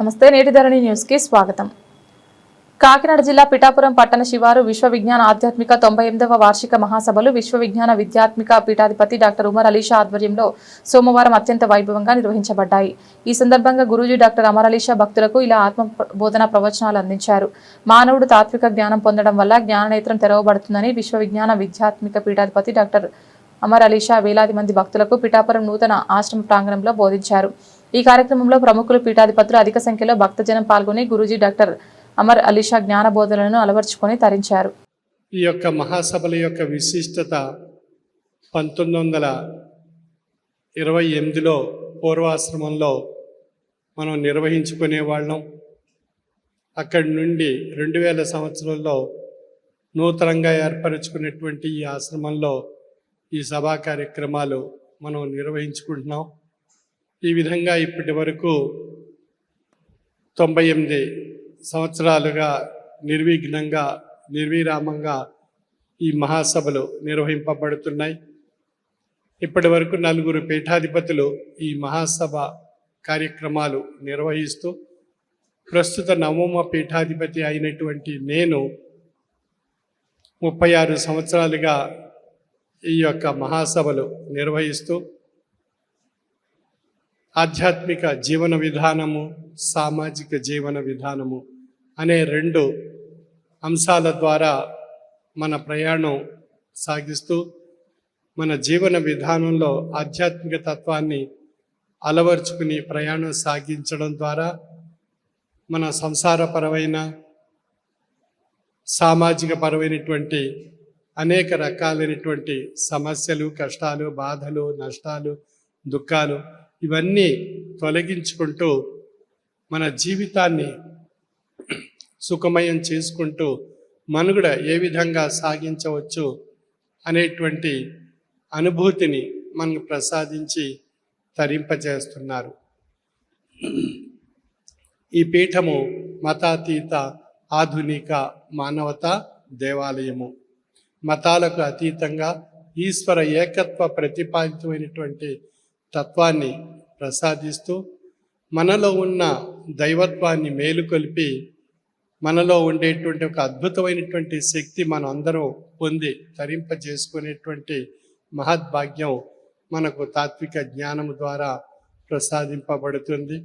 నమస్తే. నేటి ధరణి న్యూస్ కి స్వాగతం. కాకినాడ జిల్లా పిఠాపురం పట్టణ శివారు విశ్వ విజ్ఞాన ఆధ్యాత్మిక 98వ వార్షిక మహాసభలు విశ్వ విజ్ఞాన విద్యాత్మిక పీఠాధిపతి డాక్టర్ ఉమర్ అలీషా ఆధ్వర్యంలో సోమవారం అత్యంత వైభవంగా నిర్వహించబడ్డాయి. ఈ సందర్భంగా గురూజీ డాక్టర్ ఉమర్ అలీషా భక్తులకు ఇలా ఆత్మ బోధన ప్రవచనాలు అందించారు. మానవుడు తాత్విక జ్ఞానం పొందడం వల్ల జ్ఞాననేత్రం తెరవబడుతుందని విశ్వ విజ్ఞాన విద్యాత్మిక పీఠాధిపతి డాక్టర్ ఉమర్ అలీషా వేలాది మంది భక్తులకు పిఠాపురం నూతన ఆశ్రమ ప్రాంగణంలో బోధించారు. ఈ కార్యక్రమంలో ప్రముఖులు, పీఠాధిపతులు అధిక సంఖ్యలో భక్తజనం పాల్గొని గురూజీ డాక్టర్ ఉమర్ అలీషా జ్ఞాన బోధనలను అలవర్చుకొని తరించారు. ఈ యొక్క మహాసభల యొక్క విశిష్టత 1928లో పూర్వాశ్రమంలో మనం నిర్వహించుకునే వాళ్ళం. అక్కడి నుండి 2000 సంవత్సరంలో నూతనంగా ఏర్పరచుకున్నటువంటి ఈ ఆశ్రమంలో ఈ సభా కార్యక్రమాలు మనం నిర్వహించుకుంటున్నాం. ఈ విధంగా ఇప్పటి వరకు 98 సంవత్సరాలుగా నిర్విఘ్నంగా నిర్విరామంగా ఈ మహాసభలు నిర్వహింపబడుతున్నాయి. ఇప్పటి వరకు 4 పీఠాధిపతులు ఈ మహాసభ కార్యక్రమాలు నిర్వహిస్తూ ప్రస్తుత 9వ పీఠాధిపతి అయినటువంటి నేను 36 సంవత్సరాలుగా ఈ యొక్క మహాసభలు నిర్వహిస్తూ ఆధ్యాత్మిక జీవన విధానము, సామాజిక జీవన విధానము అనే 2 అంశాల ద్వారా మన ప్రయాణం సాగిస్తూ మన జీవన విధానంలో ఆధ్యాత్మిక తత్వాన్ని అలవర్చుకుని ప్రయాణం సాగించడం ద్వారా మన సంసారపరమైన సామాజిక పరమైనటువంటి అనేక రకాలైనటువంటి సమస్యలు, కష్టాలు, బాధలు, నష్టాలు, దుఃఖాలు ఇవన్నీ తొలగించుకుంటూ మన జీవితాన్ని సుఖమయం చేసుకుంటూ మనుగడ ఏ విధంగా సాగించవచ్చు అనేటువంటి అనుభూతిని మనకు ప్రసాదించి తరింపజేస్తున్నారు. ఈ పీఠము మతాతీత ఆధునిక మానవతా దేవాలయము. మతాలకు అతీతంగా ఈశ్వర ఏకత్వ ప్రతిపాదితమైనటువంటి తత్వాన్ని ప్రసాదిస్తూ మనలో ఉన్న దైవత్వాన్ని మేలుకొల్పి మనలో ఉండేటువంటి ఒక అద్భుతమైనటువంటి శక్తి మనం అందరం పొంది తరింపజేసుకునేటువంటి మహద్భాగ్యం మనకు తాత్విక జ్ఞానం ద్వారా ప్రసాదింపబడుతుంది.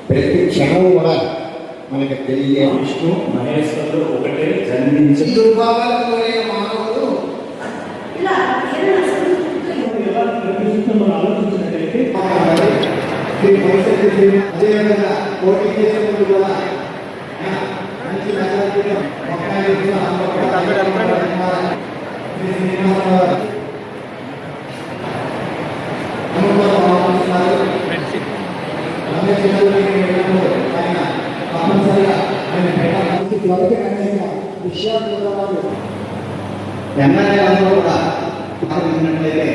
ప్రతి క్షణం కూడా మనకు తెలియ విష్ణు మహేశ్వరుడు ఒకటే జన్మించి దుర్భావాలతోనే మానవుడు ఆలోచించినట్లయితే అదేవిధంగా పోటీ చేసేందుకు కూడా మంచి ఎమ్మెల్యేలందరూ కూడా పాల్గొన్నట్లయితే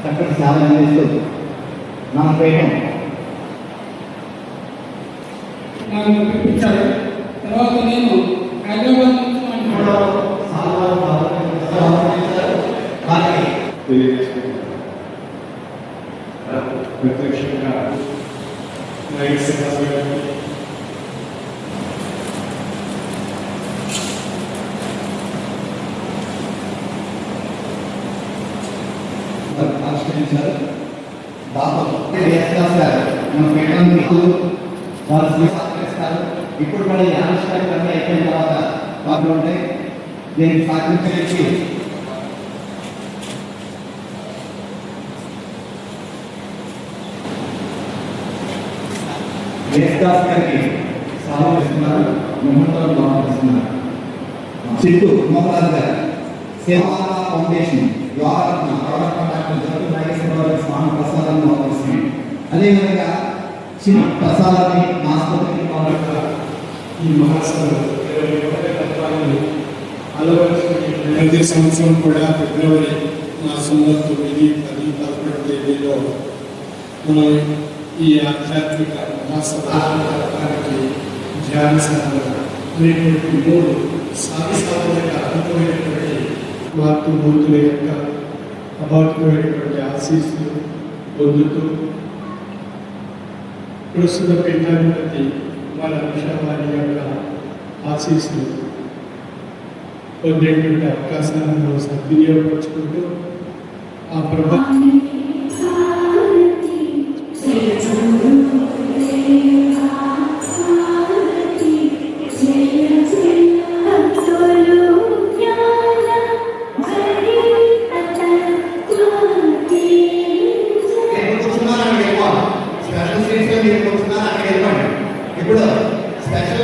చక్కటి సాధన చేస్తూ నా పీఠం పిలిపించారు. తర్వాత నేను హైదరాబాద్ ప్రత్యక్షంగా ఆవిష్కరించారు. దాదాపు మన పీఠాన్ని వారు సహకరిస్తారు. ఇప్పుడు కూడా ఈ ఆవిష్కరణ అయిపోయిన తర్వాత వాటిలో ఉంటాయి. దీనికి సహకరించడానికి దేశదాస్ గారికి సహాయం ఇస్తున్నారు. ముహూర్తాలు బాగా ఇస్తున్నారు. చిట్టు మోహన్ గారు సేవ ఫౌండేషన్ యోగరత్న యోగరత్న డాక్టర్ జట్టు నాగేశ్వరరావు స్వామి ప్రసాదాన్ని అవసరం. అదేవిధంగా చిన్న ప్రసాదాన్ని ఆసుపత్రికి పంపించారు. ఈ మహాసభలో 21 తత్వాలను అలవర్చుకుని ప్రతి సంవత్సరం కూడా ఫిబ్రవరి మాసంలో 9, 10, 11 తేదీలో మనం ఈ ఆధ్యాత్మిక మహాసభకి ధ్యాన సాధన అనేటువంటి 3 సాధనక అద్భుతమైనటువంటి మాతృమూర్తుల యొక్క అభౌతికమైనటువంటి ఆశీస్సులు పొందుతూ ప్రస్తుత పీఠాధిపతి మన వారి యొక్క ఆశీస్సులు పొందేటువంటి అవకాశాలను మనం సద్వినియోగపరుచుకుంటూ ఆ ప్రభుత్వం స్పెషల్ సీట్స్ లో మీరు కూర్చున్నారు, అక్కడ వెళ్ళిపోండి. ఇప్పుడు స్పెషల్